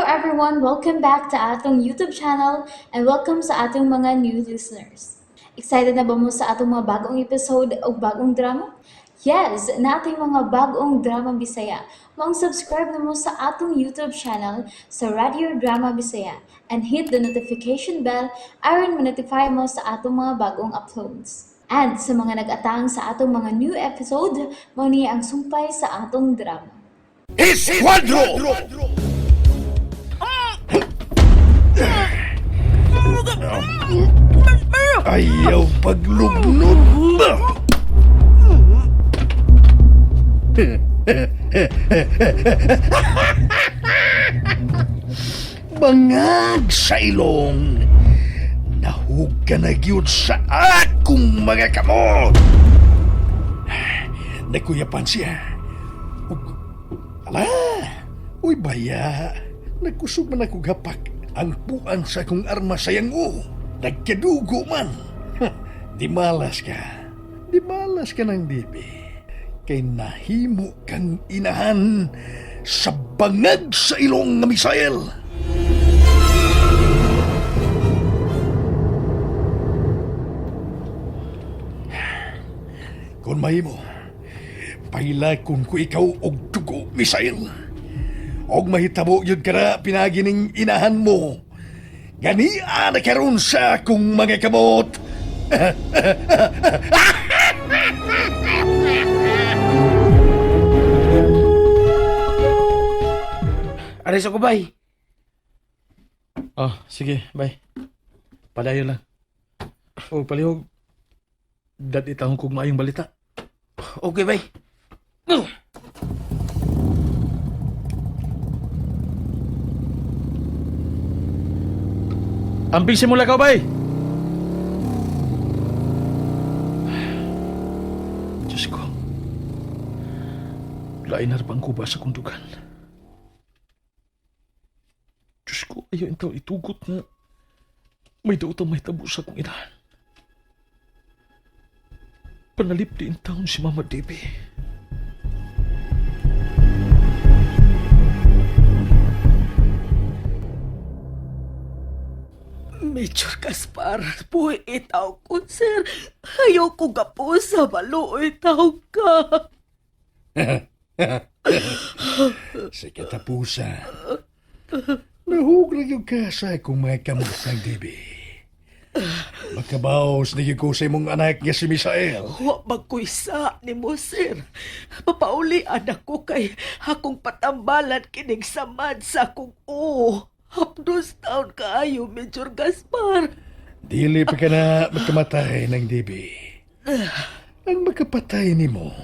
everyone, welcome back to atong YouTube channel and welcome sa atong mga new listeners. Excited na ba mo sa atong mga bagong episode o bagong drama? Yes, na ating mga bagong drama Bisaya. Subscribe na mo sa atong YouTube channel sa Radio Drama Bisaya and hit the notification bell aron ma-notify mo sa atong mga bagong uploads. And sa mga nag-atang sa atong mga new episode, mo niya ang sumpay sa atong drama. Esquadro! Ayaw paglugnog ba? Bangag sa ilong, nahug ka na gyud sa akong mga kamot. Nakuyapan siya. Ala, uy baya, nagkusog man ako gapak ang puan sa akong arma sayang o. Nagkadugo man. Di malas ka ng dibi. Kay nahimo kang inahan sa bangag sa ilong nga misael. Kung mahimo, pailakon ko ikaw og dugo, misael. Og mahitabo yun ka na pinagining inahan mo. Ganian na karon sa akong mga kamot. Aris ako, bay. Oh, sige, bye. Padayon lang. Oh, palihog. Dat itahong kong maayong balita. Okay, bay. Amping simula ka, bay! Diyos ko. Lain harapan ko ba sa kundugan? Diyos ko, ayaw intaw itugot na may dautang may tabo sa kong inahan. Panalip di intawon si Mama Debbie. Major Gaspar, puwi itaw ko, sir. Ayaw ko gapo sa balo, itaw ka. Sa katapusa, nahug na yung kasa kung mga kamot ng dibi. Makabaos na yung ko sa imong anak nga si Misael. Wa magkuisa ni mo, sir. Papauli anak ko kay akong patambalan kinig samad sa akong Hapdos taon kaayo, Major Gaspar. Dili pa ka na magkamatay ng dibi. Ang magkapatay ni mo,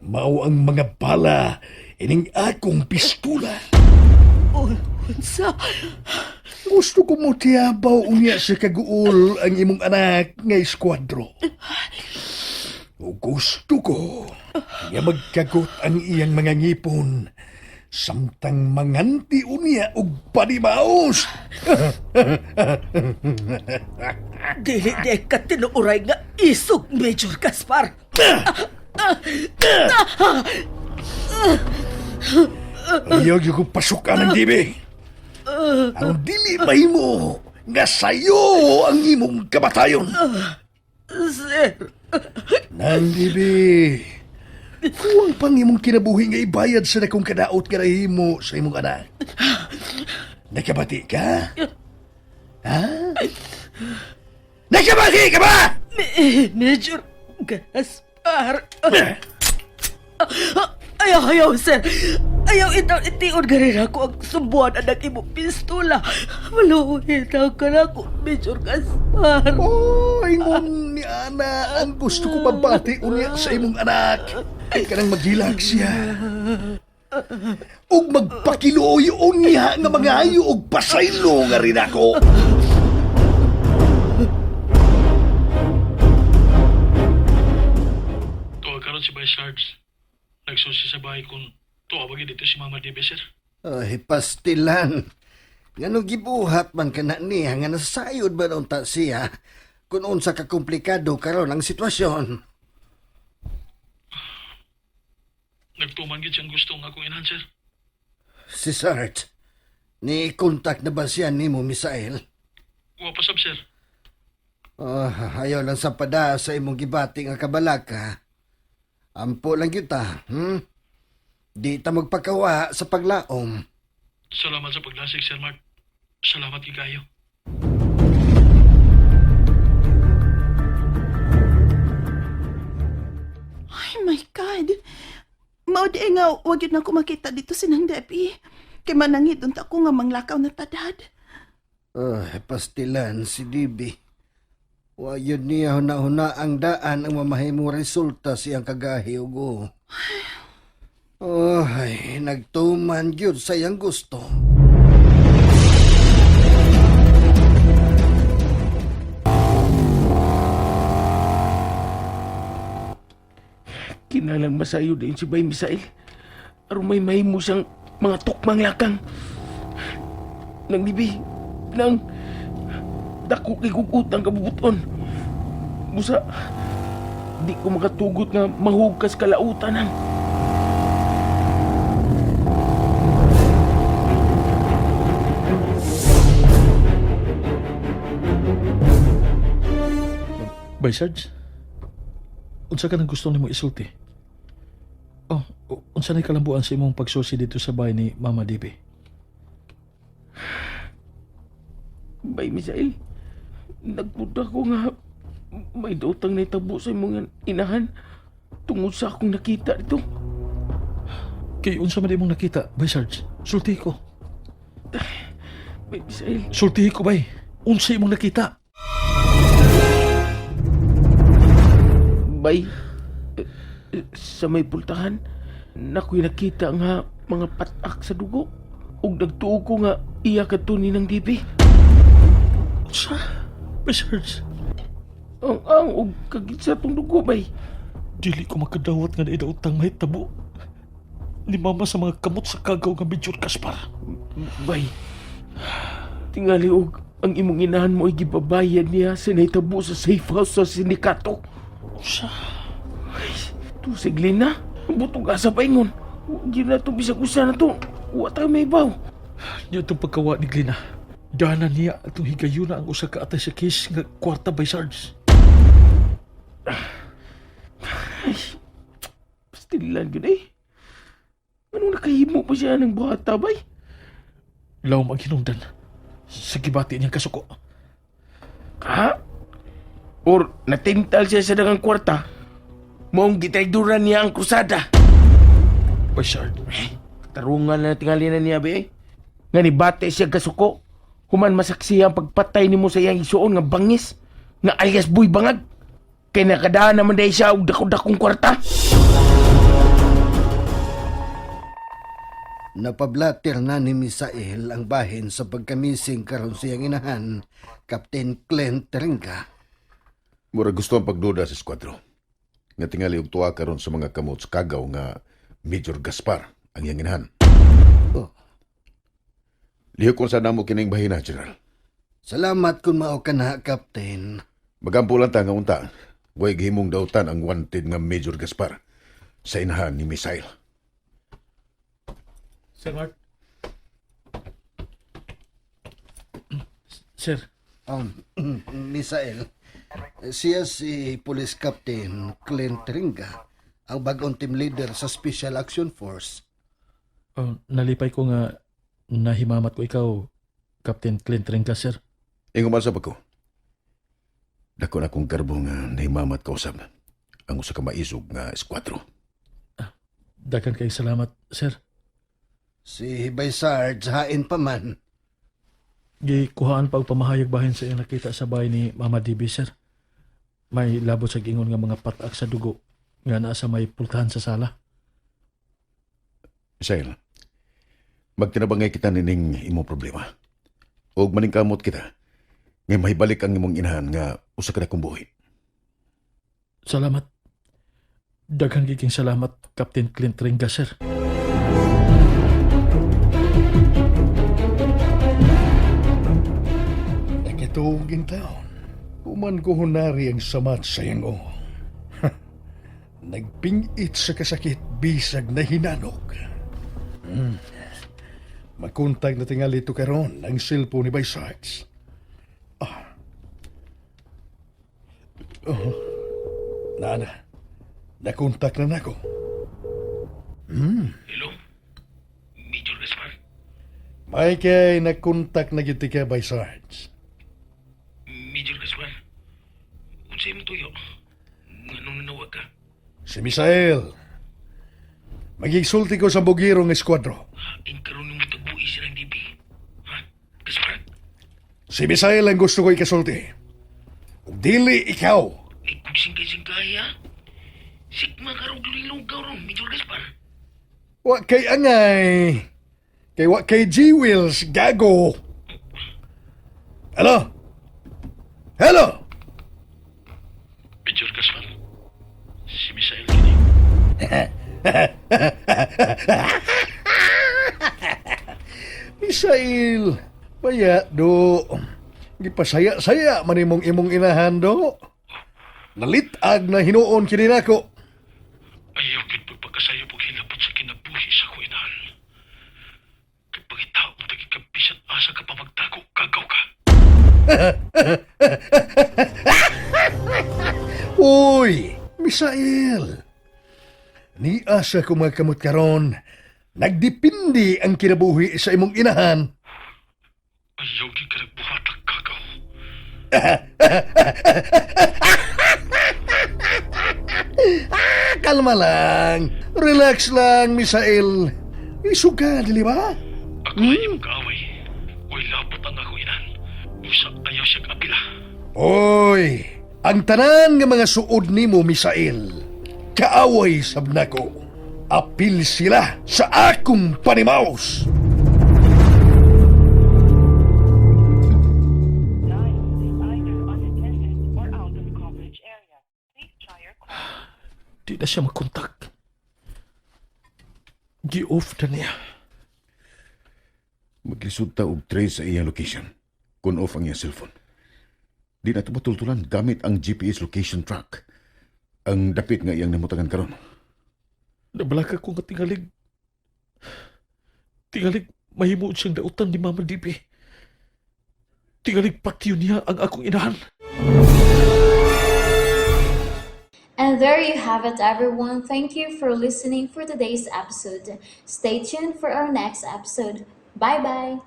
mao ang mga bala ining akong pistola. Unsa? Gusto ko mo tiyabaw unya sa kaguol ang imong anak nga esquadro. O gusto ko nga magkagot ang iyang mga ngipon samtang manganti unya og panimaos. Dili ka tinuuray nga isog, Major Gaspar. Ayaw yung kong pasukan ng dibi. Ang dili mahimo nga sayo ang imong kamatayon. Sir, Nang dibi, kuwang pang imong kinabuhi nga ibayad sa dakong kadaot nga nahimo sa imong anak. Nakabati ka? Ha? Nakabati ka ba? Major Gaspar. Ayaw, sir. Ayaw itaw itiod ganin ako ang sumbuan anak imo pistola. Maluhin itaw ka na ako, Major Gaspar. Oh, ingon ni Ana, ang gusto ko mabati unya sa imong anak. Kanang maghilag siya. Ug magpakiloy unya nga mga ayo og pasaylo nga rin ako. Tuwa karon si Bay Sarge. Nagsusi sa bahay kung tuwa ba dito si Mama Debbie, sir? Ay, pastilan. Ngano gibuhat man ka na niya nga nasayod ba noon ta siya kung unsa ka komplikado karon ang sitwasyon. Nagtuman gid siyang gusto nga akong inahan, sir. Si Sarge, Ni kontak na ba siya ni mo, Misael? Wa pa sab, sir. Ayaw lang sa pada sa imong gibati nga kabalaka. Ampo lang kita, Di ta magpakawa sa paglaom. Salamat sa paglasig, Sir Mark. Salamat kayo. Ay, my God. Mao di nga, wag yun ako makita dito sinang Debbie. Kay manangit unta ko nga manglakaw na tadad. Pastilan si Dibi. Wayod niya huna-huna ang daan ang mamahimo resulta siyang kagahi ugo. Ay, nagtuman gyud sa iyang gusto. Kinalang masayo din si Bay Misael. Aron may mahimo siyang mga tukmang lakang. Nang libi, nang dako kay kukutang kabubuton. Musa, di ko makatugot nga mahugkas kalautan ang. Bay Sarge, unsa ka nang gusto nimo isulti? Unsa na kalambuan sa imong pagsusi dito sa bahay ni Mama Dibi? Bay Misael, nagpuda ko nga may dautang na itabo sa imong inahan tungod sa akong nakita dito. Kay unsa man imong nakita, Bay Sarge? Sulti ko. Bay Misael, Sulti ko, bay. Unsa imong nakita? Bay, sa may pultahan, nako'y nakita nga mga patak sa dugo. Ug nagtuo ko nga iya katunay ng dibi. Unsa? Bay Sarge, Ang ug kagit sa tong dugo, bay. dili ko makadawat nga naidautang may tabo ni Mama sa mga kamot sa kagaw nga Major Gaspar. Bay, tingali og ang imong inahan mo ay gibabayad niya sa naitabo sa safe house sa sindikato. Unsa? Tusig Lina, butong asa pa ingon. Di na ito bisag usa na to. Wa tayo may baw. Niya itong pagkawa ni Glina. Dana niya itong higayuna ang usa ka atay sa case nga kwarta, Bay Sarge. Pastilan yun eh. Anong nakahimo pa siya ng bata, bay? Lawom ang hinungdan sa gibati niyang kasuko. Ha? Or natintal siya sa dagang kwarta? Mong gitrayduran niya ang krusada. Bay Sarge, Tarungan na tingali na niya, be. Nga ni bate siya kasuko. Human masaksi ang pagpatay ni mo sa iyang isuon nga bangis. Nga alias buy bangag. Kaya nakadaan naman dahil siya og dako-dakong kwarta. Napablatir na ni Misael ang bahin sa pagkamising karon siyang inahan, Captain Clint Ringa. Mura gusto ang pagduda sa eskwadro. Nga tingali og tuwa karon sa mga kamot sa kagaw nga Major Gaspar ang iyang inahan. Oh. Lihok kung saan mo kining bahina, General. Salamat kung mao ka na, Captain. Magampo lang ta nga unta. Way gihimong dautan ang wanted nga Major Gaspar sa inahan ni Misael. Sir Mark. Sir, Misael, siya si Police Captain Clint Ringa, ang bagong team leader sa Special Action Force. nalipay ko nga nahimamat ko ikaw, Captain Clint Ringa, sir. Ingon man sa ko. Dako na kong karbo nga nahimamat ka usab ang usa ka maisog nga eskwadro. Dagan kay salamat, sir. Si Bay Sarge, hain pa man. Gikuhaan pa og pamahayag bahin sa iyang nakita sa bahay ni Mama DB, sir. May labot sa gingon nga mga patak sa dugo nga naa sa may pultahan sa sala. Misael, magtinabangay kita nining imong problema. Og maningkamot kita nga mahibalik ang imong inahan nga usa ka dakong buhi. Salamat. Daghang giking salamat, Captain Clint Ringa, sir. Nakatuong taon. Human ko hunari ang samat sa iyang o. Nagpingit sa kasakit bisag na hinanog. Makontak na tingali ito karon ang cellphone ni Bay Sarge. Nana, nakontak na nako. Hello? Major Gaspar? May kay nakontak na giti ka Bay Sarge. Major Gaspar? Unsay mo tuyo? Nganong nanawag ka? Si Misael. Magigsulti ko sa bugirong eskwadro. Karon mo tagbuhi silang DB. Ha? Gaspar? Si Misael ang gusto ko ikasulti. Ug dili ikaw. Ay kung singkay-singkay ha? Sikma ka raw lugaw ron, Major Gaspar. Wa kay angay. Kay wa kay G-Wheels, gago. Hello? Hello? Major Gaspar? Si Misael din. Misael, baya do. Gipasaya-saya man imong inahan do. Nalitag na hinuon kini nako. Ayaw gid pagpagkasayo pag hilabot sa kinabuhi sa kuinan. Kapag itaw mo tagikabisan asa ka pa magtago, kagaw ka. Uy, Misael. Ni asa ko magkamot karon. Nagdipindi ang kinabuhi sa imong inahan. Ayaw gid ka nagbuhatag, kagaw. Kalma lang. Relax lang, Misael. Isuga, dili ba? Ako ay iyong kaaway. Uy, labot ang ako inan. Usa, ayaw siyang apila. Oy, ang tanan nga mga suod nimo, Misael, kaaway sab nako. Apil sila sa akong panimaos. Dial is either unattended or out of coverage area. Please try your call. Di na siya makontak. Gi-off na niya. Maglisod ta og trace sa iyang location. Kun off ang iyang cellphone. Di na ito matultulan gamit ang GPS location track. Ang dapit nga iyang namutangan karon. Nabalaka ko nga tingalig. Tingalig mahimuod siyang dautan ni Mama Dibi. Tingalig patiyo niya ang akong inahan. And there you have it, everyone. Thank you for listening for today's episode. Stay tuned for our next episode. Bye bye.